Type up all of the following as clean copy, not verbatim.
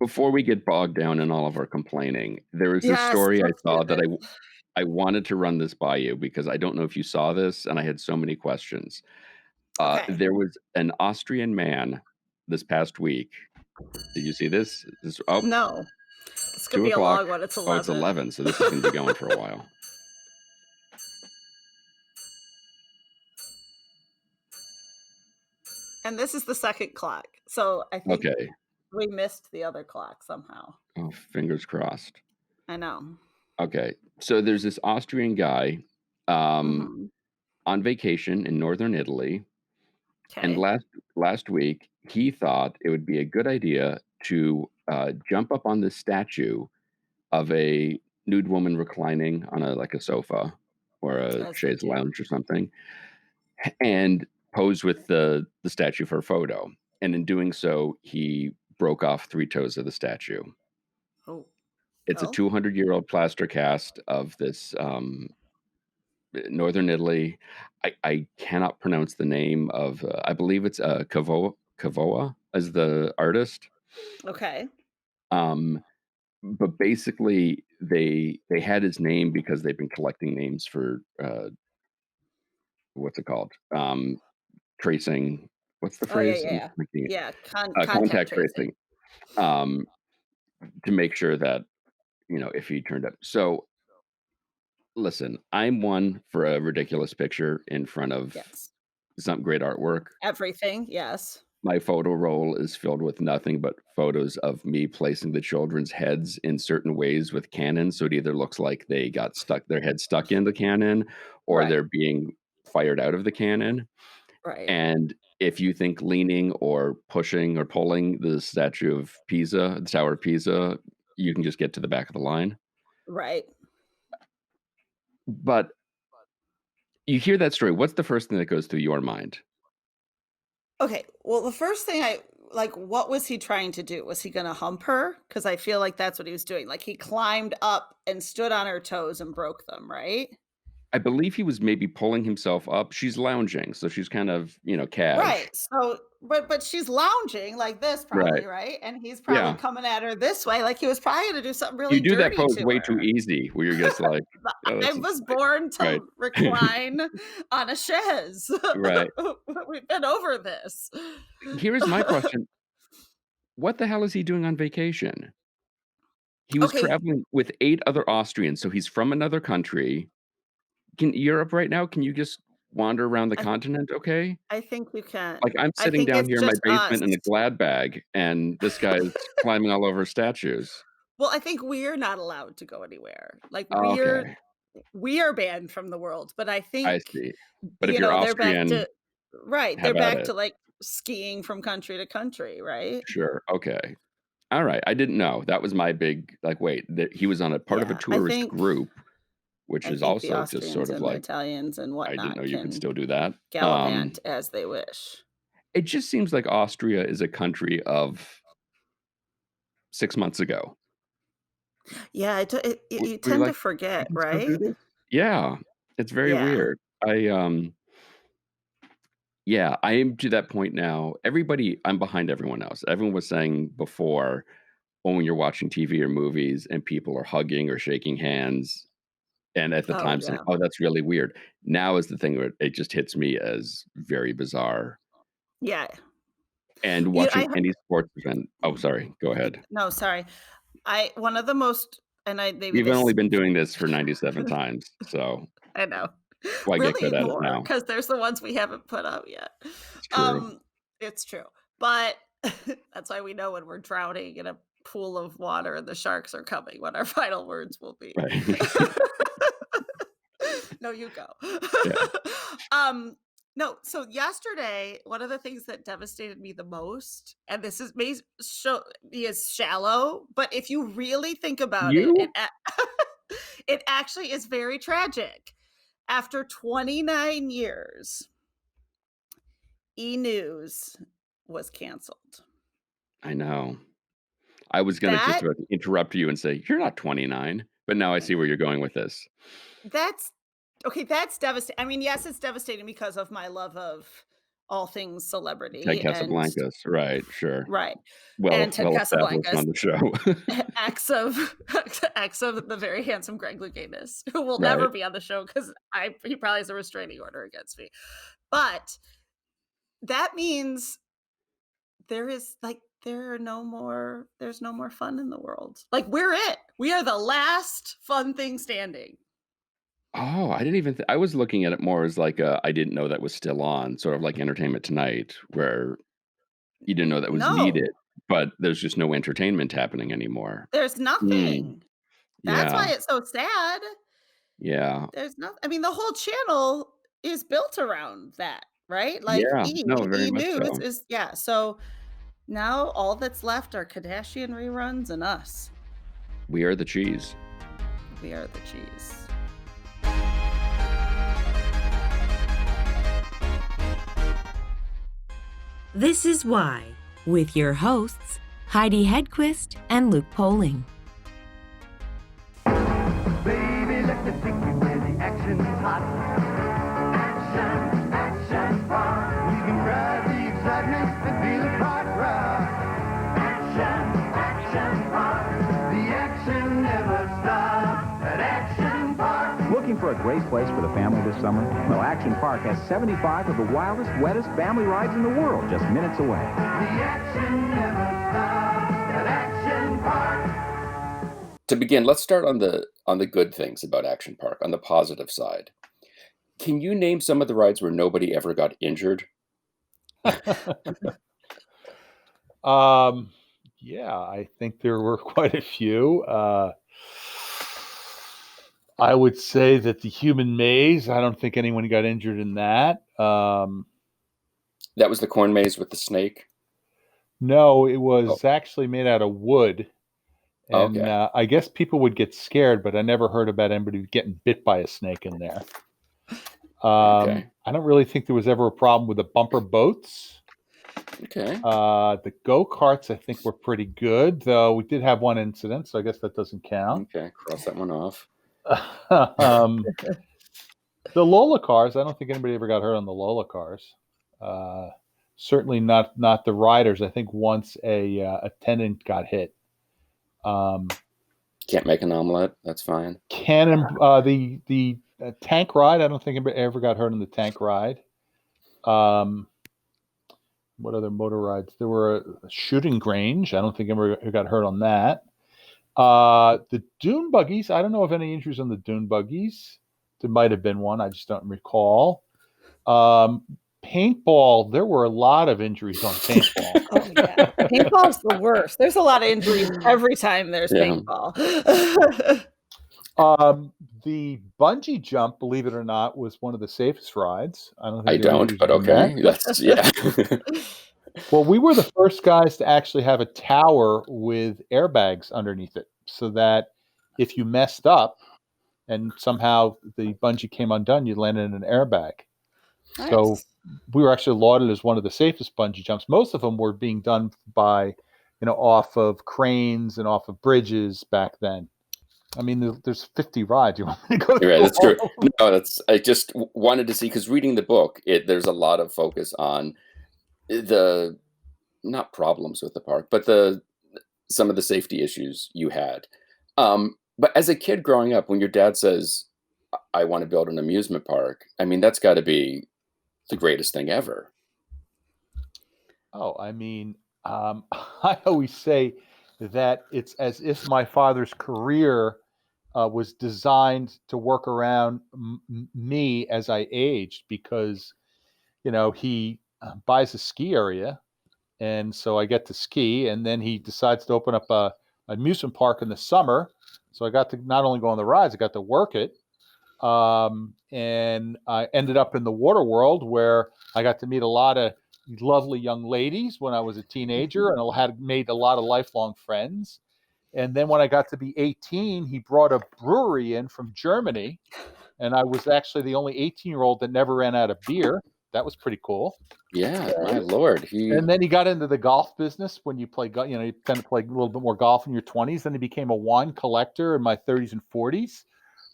Before we get bogged down in all of our complaining, there was this Yes, story I let's do saw that this. I wanted to run this by you because I don't know if you saw this, and I had so many questions. Okay. There was an Austrian man this past week. Did you see this? This oh, No. This could two be a o'clock. long one, it's Oh, it's 11. 11, so this is gonna be going for a while. And this is the second clock, so I think Okay. we missed the other clock somehow. Oh, fingers crossed. I know. Okay. So there's this Austrian guy, um, Mhm. on vacation in Northern Italy, and 'Kay. last week, he thought it would be a good idea to, jump up on this statue of a nude woman reclining on like, a sofa or a As they chaise do. lounge or something, and pose with the statue for a photo, and in doing so, he broke off 3 toes of the statue. Oh, It's a well, 200-year-old plaster cast of this, Northern Italy. I cannot pronounce the name of, I believe it's, Cavoa is the artist. okay. Um, but basically, they had his name because they've been collecting names for, what's it called? Tracing what's the Oh, yeah, phrase? yeah, I'm yeah. blanking it. Yeah, contact Contact tracing. tracing, um, to make sure that, if he turned up. So, listen, I'm one for a ridiculous picture in front of Yes. some great artwork. Everything, yes. My photo roll is filled with nothing but photos of me placing the children's heads in certain ways with cannons, so it either looks like they got stuck their head stuck in the cannon or Right, they're being fired out of the cannon, right, and if you think leaning or pushing or pulling the statue of Pisa, the Tower of Pisa, you can just get to the back of the line. right. But you hear that story, what's the first thing that goes through your mind? Okay, well, the first thing what was he trying to do? Was he gonna hump her? Because I feel like that's what he was doing, like, he climbed up and stood on her toes and broke them, right? I believe he was maybe pulling himself up. She's lounging, so she's kind of, cash. Right, so but she's lounging like this probably, Right. right? And he's probably Yeah. coming at her this way, like, he was probably gonna do something You really do that dirty pose to way too her. easy where you're just like, But "Oh, I this is was like." born Right. to recline on a chaise. Right. We've been over this. Here is my question, what the hell is he doing on vacation? He was Okay, traveling with 8 other Austrians, so he's from another country. Can Europe right now, can you just wander around the I continent okay? I think you Like, can. I'm I sitting think down it's here in my just us. basement in a Glad bag, and this guy's climbing all over statues. Well, I think we're not allowed to go anywhere. Like, Okay, we are banned from the world, but I I think, see. But if you're they're back Austrian, to right, they're have at back it. to, like, skiing from country to country, right? Sure, okay. Alright, I didn't know. That was my big like, wait, that he was on a part of a Yeah, tourist group, which I is think the also just sort Austrians of and the like, Italians and I didn't know whatnot you could can still do that. gallivant as they wish. It just seems like Austria is a country of 6 months ago. Yeah, you Were you tend to like, "We forget, can still do right? this?" Yeah, it's very Yeah. weird. Yeah, I am to that point now. I'm behind everyone else. Everyone was saying before, "Oh, when you're watching TV or movies and people are hugging or shaking hands," and at the Oh, time saying, yeah. "Oh, that's really weird." Now is the thing where it just hits me as very bizarre. Yeah. And You I watching any sports event oh, sorry, go ahead. No, sorry. I one of the most and I maybe We've only this been doing this for 97 times, so I know. why get Really good at it more now? because there's the ones we haven't put up yet. It's true. Um, it's true, but that's why we know when we're drowning in a pool of water and the sharks are coming, what our final words will be. Right. No, you go. Yeah. Um, no, so yesterday, one of the things that devastated me the most, and this is may show me as shallow, but if you really think about it, You? it actually is very tragic. After 29 years, E! News was canceled. I know. I was gonna just That about to interrupt you and say, "You're not 29," but now I see where you're going with this. that's okay, that's devastating. I mean, yes, it's devastating because of my love of all things Ted celebrity and Casablancas, right, sure. right, Well and Ted well established Casablancas, on the show. ex of ex of the very handsome Greg Louganis, who will never Right. be on the show because I he probably has a restraining order against me. But that means there's no more fun in the world. Like, we're it. We are the last fun thing standing. Oh, I didn't even I was looking at it more as like, I didn't know that was still on, sort of like Entertainment Tonight, where you didn't know that was No, needed, but there's just no entertainment happening anymore. there's Hmm, nothing. That's yeah, why it's so sad. yeah, There's no I mean, the whole channel is built around that, right? Like, yeah, no, very E! much News so. is yeah, so now all that's left are Kardashian reruns and us. We are the cheese. We are the cheese. This is Why, with your hosts, Heidi Hedquist and Luke Poling. Baby, let me take you where the action's hot. Action, action, fun. You can ride the excitement and feel the part rock. Action, action, fun. The action never stops at Action Park. Looking for a great place for the family this summer? Well, Action Park has 75 of the wildest, wettest family rides in the world just minutes away. The action never stops at Action Park. To begin, let's start on the good things about Action Park, on the positive side. Can you name some of the rides where nobody ever got injured? Um, yeah, I think there were quite a few. I would say that the human maze, I don't think anyone got injured in that. That was the corn maze with the snake? No, it Oh, was actually made out of wood. And okay, I guess people would get scared, but I never heard about anybody getting bit by a snake in there. okay, I don't really think there was ever a problem with the bumper boats. okay, The go-karts, I think, were pretty good, though we did have one incident, so I guess that doesn't count. okay, cross that one off. um, the Lola cars, I don't think anybody ever got hurt on the Lola cars. Uh, Certainly not the riders. I think once a attendant got hit. Can't make an omelet, that's fine. The tank ride, I don't think anybody ever got hurt on the tank ride. What other motor rides? There were a shooting range. I don't think anybody got hurt on that. The dune buggies, I don't know of any injuries on the dune buggies. There might have been one. I just don't recall. Paintball, there were a lot of injuries on paintball. Oh, yeah. Paintball's the worst. There's a lot of injuries every time there's Yeah. paintball. The bungee jump, believe it or not, was one of the safest rides. I don't I think there were don't, injuries but on that. okay, that's yeah. Well, we were the first guys to actually have a tower with airbags underneath it, so that if you messed up and somehow the bungee came undone, you landed in an airbag. So Nice. we were actually lauded as one of the safest bungee jumps. Most of them were being done by, off of cranes and off of bridges back then. I mean, there's 50 rides. You want me to go You're right, through that's all true. of them? No, I just wanted to see because reading the book, there's a lot of focus on the not problems with the park, but some of the safety issues you had. But as a kid growing up, when your dad says, "I want to build an amusement park," I mean, that's got to be the greatest thing ever. Oh, I mean, I always say that it's as if my father's career was designed to work around me as I aged because, he buys a ski area. And so I get to ski, and then he decides to open up a amusement park in the summer. So I got to not only go on the rides, I got to work it. And I ended up in the water world where I got to meet a lot of lovely young ladies when I was a teenager, and I had made a lot of lifelong friends. And then when I got to be 18, he brought a brewery in from Germany, and I was actually the only 18-year-old that never ran out of beer. That was pretty cool. Yeah, my lord, And then he got into the golf business when you play, you tend to play a little bit more golf in your 20s. Then he became a wine collector in my 30s and 40s.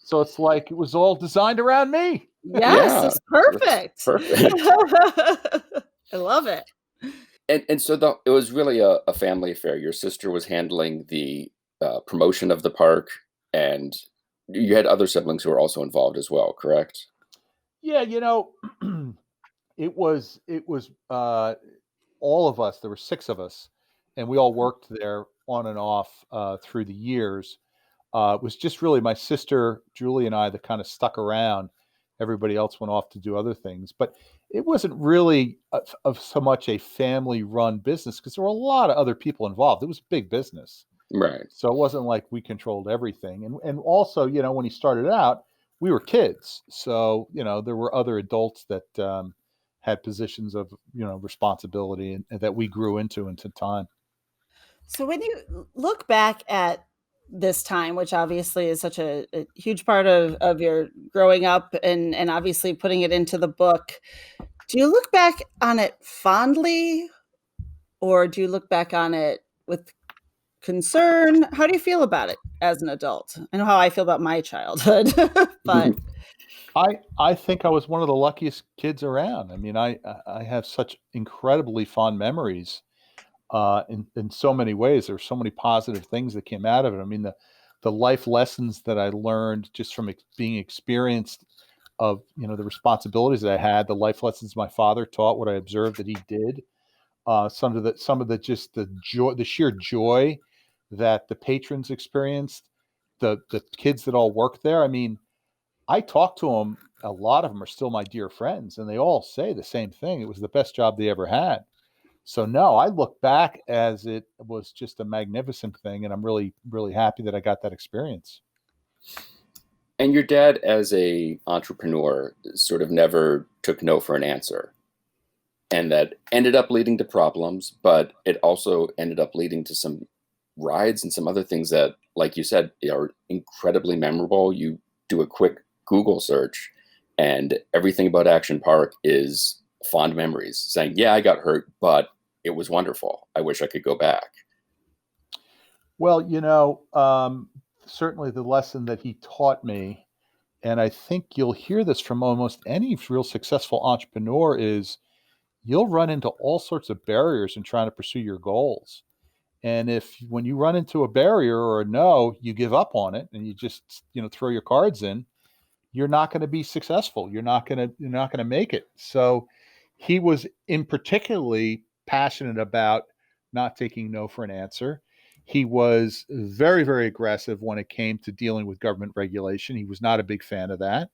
So it's like it was all designed around me. Yes, yeah, it's that's perfect. perfect. I love it. And so it was really a family affair. Your sister was handling the promotion of the park, and you had other siblings who were also involved as well, correct? Yeah, it was all of us. There were 6 of us, and we all worked there on and off through the years. It was just really my sister Julie and I that kind of stuck around. Everybody else went off to do other things, but it wasn't really of so much a family-run business because there were a lot of other people involved. It was a big business. Right. So it wasn't like we controlled everything. And also, when he started out, we were kids. So, there were other adults that had positions of, responsibility and that we grew into time. So when you look back at this time, which obviously is such a huge part of your growing up and obviously putting it into the book, do you look back on it fondly or do you look back on it with concern? How do you feel about it as an adult? I know how I feel about my childhood, but I think I was one of the luckiest kids around. I mean, I have such incredibly fond memories in so many ways. There were so many positive things that came out of it. I mean, the life lessons that I learned just from being experienced of the responsibilities that I had, the life lessons my father taught, what I observed that he did, some of the just the joy, the sheer joy that the patrons experienced, the kids that all worked there. I mean, I talk to them. A lot of them are still my dear friends, and they all say the same thing. It was the best job they ever had. So no, I look back as it was just a magnificent thing, and I'm really, really happy that I got that experience. And your dad, as a entrepreneur, sort of never took no for an answer, and that ended up leading to problems, but it also ended up leading to some rides and some other things that, like you said, are incredibly memorable. You do a quick Google search, and everything about Action Park is fond memories, saying, "Yeah, I got hurt, but it was wonderful. I wish I could go back." Well, certainly the lesson that he taught me, and I think you'll hear this from almost any real successful entrepreneur, is you'll run into all sorts of barriers in trying to pursue your goals. And if when you run into a barrier or a no, you give up on it and you just, throw your cards in, you're not going to be successful. You're not going to make it. So he was in particularly passionate about not taking no for an answer. He was very, very aggressive when it came to dealing with government regulation. He was not a big fan of that,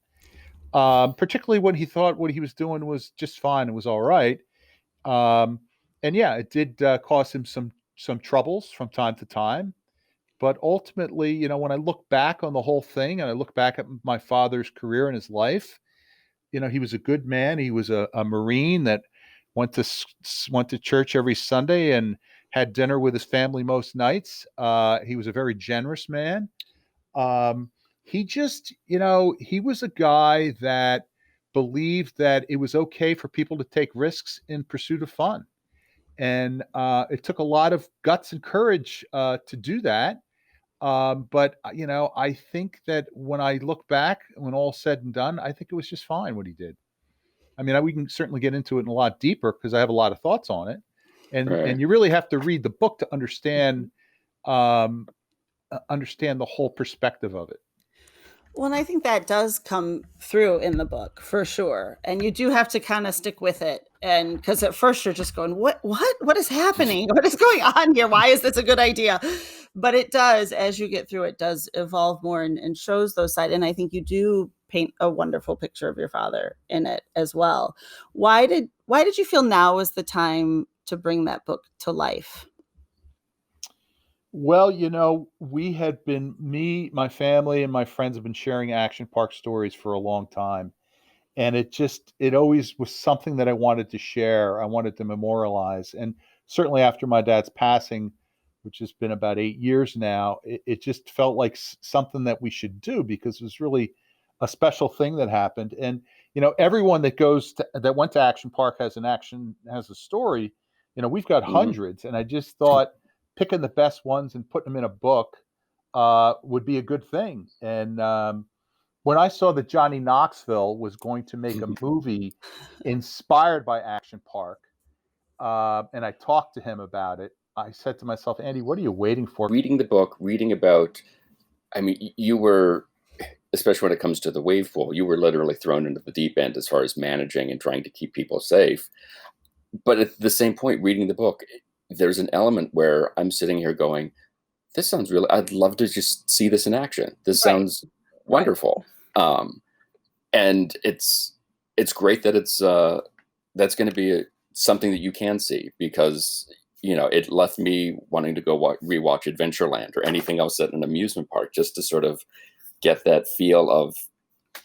particularly when he thought what he was doing was just fine and was all right. Um, and yeah, it did cause him some troubles from time to time. But ultimately, when I look back on the whole thing and I look back at my father's career and his life, he was a good man. He was a Marine that went to church every Sunday and had dinner with his family most nights. He was a very generous man. Um, he just, he was a guy that believed that it was okay for people to take risks in pursuit of fun. And it took a lot of guts and courage to do that. But I think that when I look back, when all's said and done, I think it was just fine what he did. I mean, we can certainly get into it in a lot deeper because I have a lot of thoughts on it, and Right. you really have to read the book to um, understand the whole perspective of it. well, and I think that does come through in the book for sure. And you do have to kind of stick with it. And because at first you're just going, what is happening? What is going on here? Why is this a good idea? But it does, as you get through, it does evolve more and shows those sides. And I think you do paint a wonderful picture of your father in it as well. Why did you feel now was the time to bring that book to life? Well, we had been me, my family, and my friends have been sharing action park stories for a long time. And it always was something that I wanted to share. I wanted to memorialize. And certainly after my dad's passing, which has been about 8 years now, it just felt like something that we should do because it was really a special thing that happened. And everyone that went to Action Park has a story. We've got Hmm. hundreds, and I just thought picking the best ones and putting them in a book would be a good thing. And when I saw that Johnny Knoxville was going to make a movie inspired by Action Park, and I talked to him about it, I said to myself, Andy, what are you waiting for? Reading the book, reading about, I mean, you were, especially when it comes to the wave pool, you were literally thrown into the deep end as far as managing and trying to keep people safe. But at the same point, reading the book, there's an element where I'm sitting here going, this sounds really, I'd love to just see this in action. This Right. sounds wonderful. And it's great that it's that's going to be something that you can see, because it left me wanting to go rewatch Adventureland or anything else at an amusement park, just to sort of get that feel of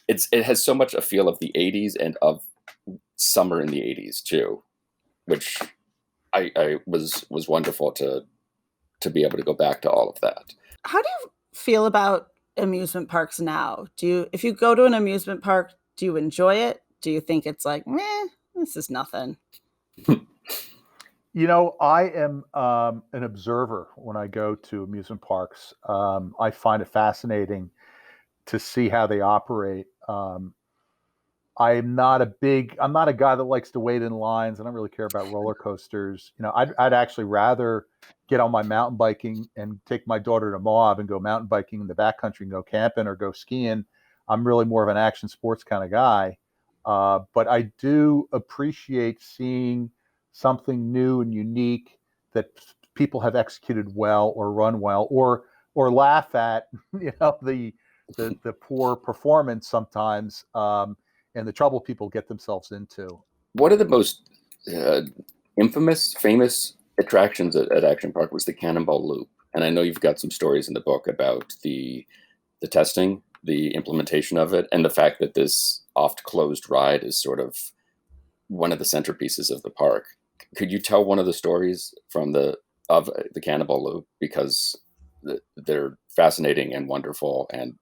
it has so much a feel of the 80s and of summer in the 80s too, which I was wonderful to be able to go back to all of that. How do you feel about amusement parks now? If you go to an amusement park, do you enjoy it? Do you think it's like, meh, this is nothing? I am an observer when I go to amusement parks. I find it fascinating to see how they operate. I'm not a guy that likes to wait in lines. I don't really care about roller coasters. I'd actually rather get on my mountain biking and take my daughter to Moab and go mountain biking in the backcountry and go camping or go skiing. I'm really more of an action sports kind of guy. But I do appreciate seeing something new and unique that people have executed well or run well, or laugh at, the poor performance sometimes, and the trouble people get themselves into. One of the most famous attractions at Action Park was the Cannonball Loop. And I know you've got some stories in the book about the testing, the implementation of it, and the fact that this oft-closed ride is sort of one of the centerpieces of the park. Could you tell one of the stories of the Cannibal Loop, because they're fascinating and wonderful and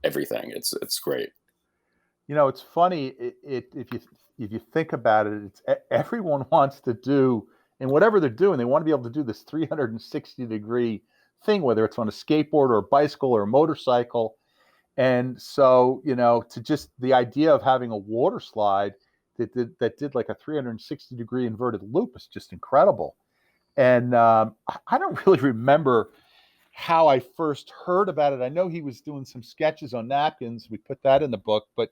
everything. It's great. It's funny. If you think about it, everyone wants to do, and whatever they're doing, they want to be able to do this 360-degree thing, whether it's on a skateboard or a bicycle or a motorcycle. And so, to just the idea of having a water slide that did like a 360-degree inverted loop is just incredible. And I don't really remember how I first heard about it. I know he was doing some sketches on napkins. We put that in the book, but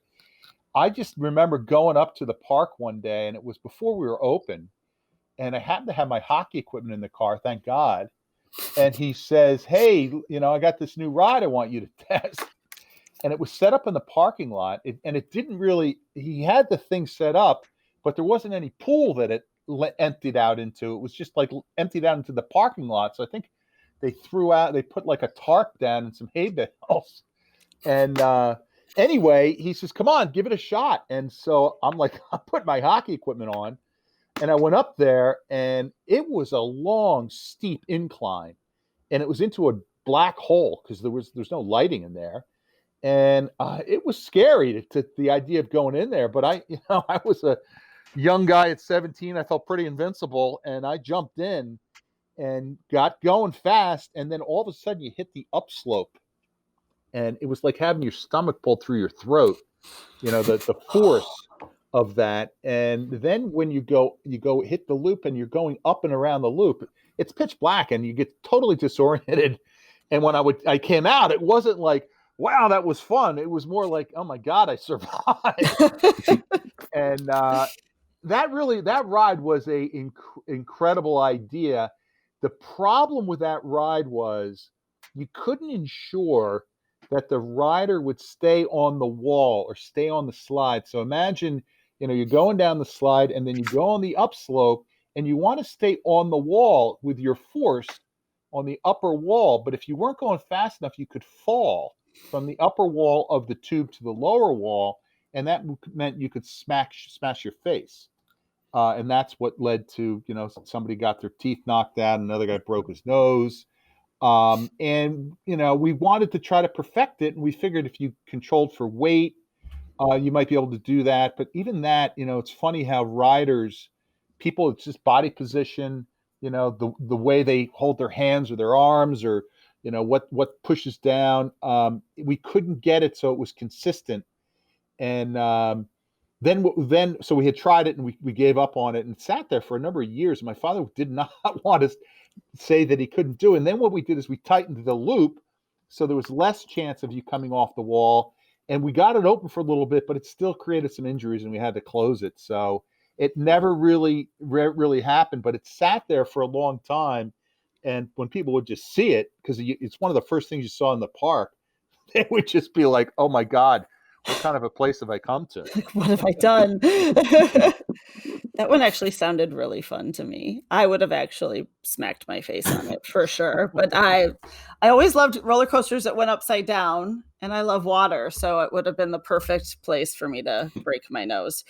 I just remember going up to the park one day, and it was before we were open, and I happened to have my hockey equipment in the car, thank God. And he says, hey, I got this new ride I want you to test. And it was set up in the parking lot, and it didn't really, he had the thing set up, but there wasn't any pool that it emptied out into. It was just like emptied out into the parking lot. So I think they put like a tarp down and some hay bales. And anyway, he says, come on, give it a shot. And so I'm like, I put my hockey equipment on, and I went up there, and it was a long, steep incline, and it was into a black hole because there's no lighting in there. And it was scary to the idea of going in there. But I was a young guy at 17. I felt pretty invincible, and I jumped in and got going fast. And then all of a sudden, you hit the upslope, and it was like having your stomach pulled through your throat. The force of that. And then when you go hit the loop, and you're going up and around the loop, it's pitch black, and you get totally disoriented. And when I came out, it wasn't like, wow, that was fun. It was more like, oh my God, I survived. And that ride was a incredible idea. The problem with that ride was you couldn't ensure that the rider would stay on the wall or stay on the slide. So imagine, you're going down the slide, and then you go on the upslope, and you want to stay on the wall with your force on the upper wall. But if you weren't going fast enough, you could fall from the upper wall of the tube to the lower wall, and that meant you could smash your face. And that's what led to, somebody got their teeth knocked out, another guy broke his nose. And, we wanted to try to perfect it, and we figured if you controlled for weight, you might be able to do that. But even that, it's funny how people, it's just body position, the way they hold their hands or their arms, or what pushes down. We couldn't get it so it was consistent. And So we had tried it and we gave up on it and sat there for a number of years. My father did not want to say that he couldn't do it. And then what we did is we tightened the loop so there was less chance of you coming off the wall. And we got it open for a little bit, but it still created some injuries and we had to close it. So it never really happened, but it sat there for a long time. And when people would just see it, because it's one of the first things you saw in the park, they would just be like, oh my God, what kind of a place have I come to? What have I done? That one actually sounded really fun to me. I would have actually smacked my face on it for sure. But I always loved roller coasters that went upside down, and I love water, so it would have been the perfect place for me to break my nose.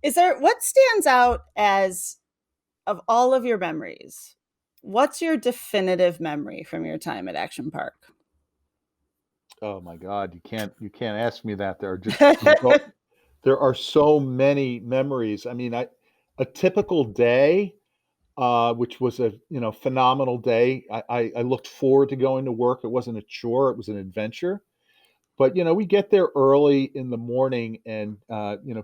Is there what stands out as of all of your memories? What's your definitive memory from your time at Action Park? Oh my God, you can't ask me that. There are so many memories. I mean, a typical day, which was a phenomenal day. I looked forward to going to work. It wasn't a chore; it was an adventure. But we get there early in the morning, and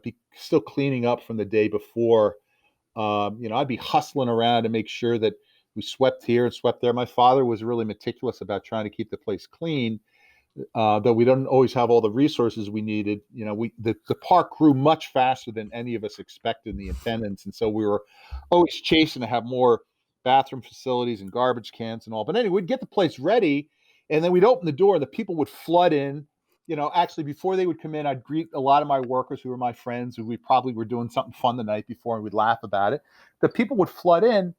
be still cleaning up from the day before. I'd be hustling around to make sure that we swept here and swept there. My father was really meticulous about trying to keep the place clean, though we don't always have all the resources we needed. The park grew much faster than any of us expected in the attendance, and so we were always chasing to have more bathroom facilities and garbage cans and all. But anyway, we'd get the place ready, and then we'd open the door, and the people would flood in. Actually, before they would come in, I'd greet a lot of my workers who were my friends, who we probably were doing something fun the night before, and we'd laugh about it. The people would flood in,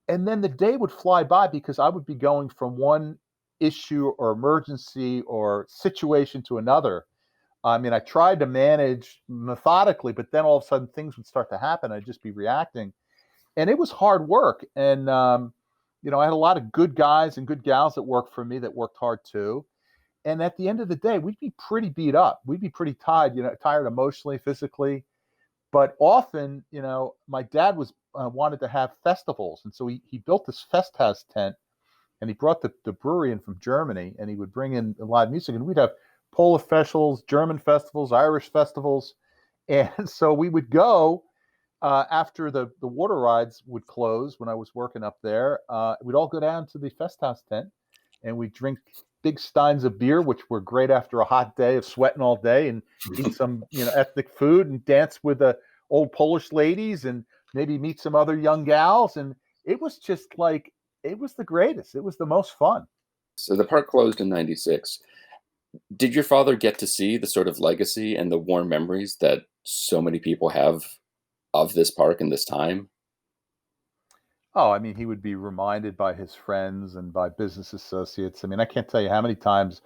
and then the day would fly by because I would be going from one issue or emergency or situation to another. I mean, I tried to manage methodically, but then all of a sudden things would start to happen. I'd just be reacting, and it was hard work. And I had a lot of good guys and good gals that worked for me that worked hard too. And at the end of the day, we'd be pretty beat up. We'd be pretty tired, tired emotionally, physically. But often, my dad was wanted to have festivals, and so he built this fest house tent, and he brought the brewery in from Germany, and he would bring in live music, and we'd have Polish festivals, German festivals, Irish festivals, and so we would go after the water rides would close when I was working up there. We'd all go down to the fest house tent, and we'd drink big steins of beer, which were great after a hot day of sweating all day, and eat some ethnic food and dance with the old Polish ladies and maybe meet some other young gals, and it was just like it was the greatest. It was the most fun. So the park closed in 96. Did your father get to see the sort of legacy and the warm memories that so many people have of this park and this time? Oh, I mean, he would be reminded by his friends and by business associates. I mean, I can't tell you how many times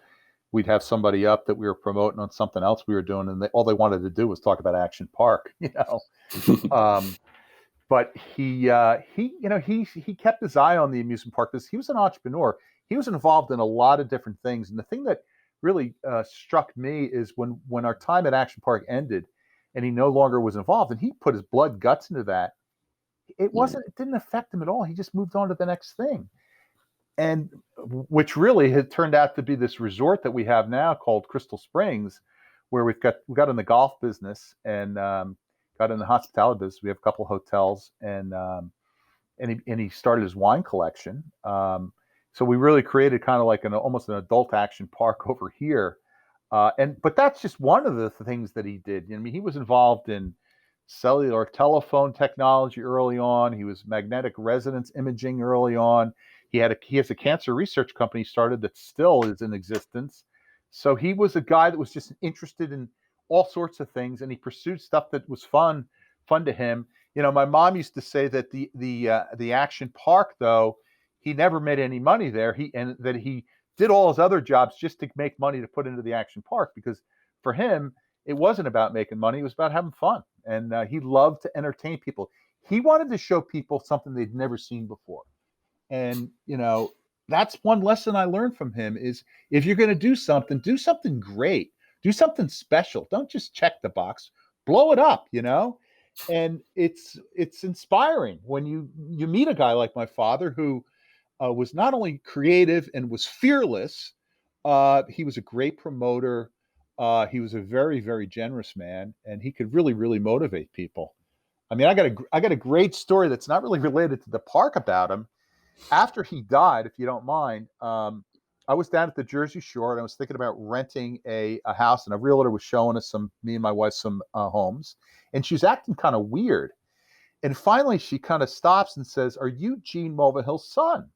we'd have somebody up that we were promoting on something else we were doing, and all they wanted to do was talk about Action Park, Um, but he kept his eye on the amusement park because he was an entrepreneur. He was involved in a lot of different things, and the thing that really struck me is when our time at Action Park ended, and he no longer was involved, and he put his blood guts into that. It didn't affect him at all. He just moved on to the next thing, and which really had turned out to be this resort that we have now called Crystal Springs, where we got in the golf business and got in the hospitality business. We have a couple of hotels, and he started his wine collection. So we really created kind of like almost an adult Action Park over here. But that's just one of the things that he did. I mean, he was involved in cellular telephone technology early on. He was magnetic resonance imaging early on. He has a cancer research company started that still is in existence. So he was a guy that was just interested in all sorts of things, and he pursued stuff that was fun to him. My mom used to say that the Action Park, though, he never made any money there. That he did all his other jobs just to make money to put into the Action Park, because for him it wasn't about making money. It was about having fun, and he loved to entertain people. He wanted to show people something they'd never seen before, and that's one lesson I learned from him is if you're going to do something great, do something special. Don't just check the box, blow it up, and it's inspiring when you meet a guy like my father who was not only creative and was fearless, he was a great promoter. He was a very, very generous man, and he could really, really motivate people. I mean, I got a great story that's not really related to the park about him. After he died, if you don't mind, I was down at the Jersey Shore and I was thinking about renting a house, and a realtor was showing us me and my wife, some homes, and she was acting kind of weird. And finally, she kind of stops and says, "Are you Gene Mulvihill's son?"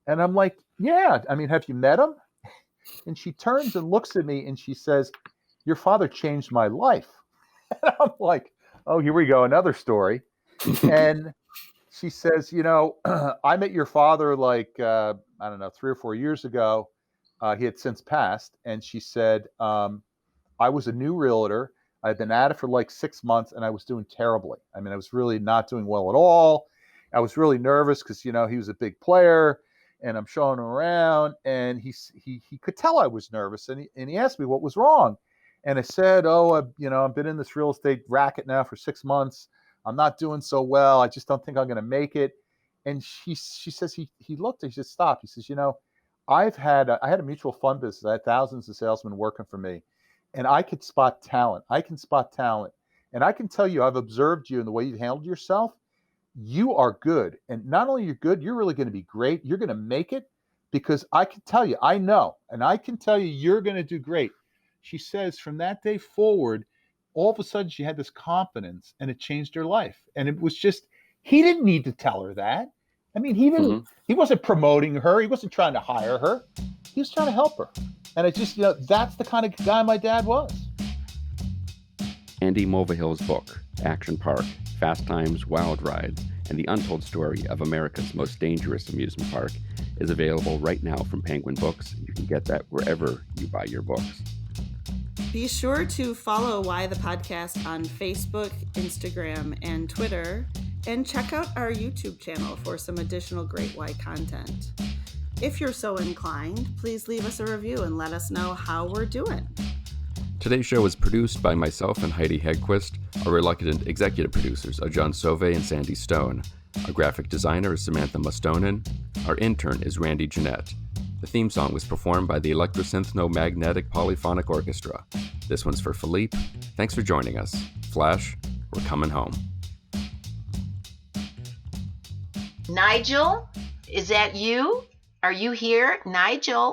And I'm like, "Yeah. I mean, have you met him?" And she turns and looks at me and she says, "Your father changed my life." And I'm like, "Oh, here we go, another story." And she says, "I met your father like, I don't know, 3 or 4 years ago. He had since passed." And she said, "I was a new realtor. I'd been at it for like 6 months and I was doing terribly. I mean, I was really not doing well at all. I was really nervous because, he was a big player and I'm showing him around, and he could tell I was nervous, and he asked me what was wrong. And I said, "Oh, I've been in this real estate racket now for 6 months. I'm not doing so well. I just don't think I'm going to make it." And she says he looked, he just stopped. He says, I had a mutual fund business. I had thousands of salesmen working for me, and I could spot talent. I can spot talent. And I can tell you, I've observed you and the way you handled yourself. You are good. And not only you're good, you're really going to be great. You're going to make it, because I can tell you, I know, and I can tell you, you're going to do great." She says from that day forward, all of a sudden she had this confidence, and it changed her life. And it was just, he didn't need to tell her that. I mean, he wasn't promoting her. He wasn't trying to hire her. He was trying to help her. And it just, that's the kind of guy my dad was. Andy Mulvihill's book, Action Park, Fast Times, Wild Rides, and the Untold Story of America's Most Dangerous Amusement Park is available right now from Penguin Books. You can get that wherever you buy your books. Be sure to follow Why the Podcast on Facebook, Instagram, and Twitter, and check out our YouTube channel for some additional great Why content. If you're so inclined, please leave us a review and let us know how we're doing. Today's show is produced by myself and Heidi Hedquist. Our reluctant executive producers are John Sauvé and Sandy Stone. Our graphic designer is Samantha Mustonen. Our intern is Randy Jeanette. The theme song was performed by the Electrosyntho-Magnetic Polyphonic Orchestra. This one's for Philippe. Thanks for joining us. Flash, we're coming home. Nigel, is that you? Are you here, Nigel?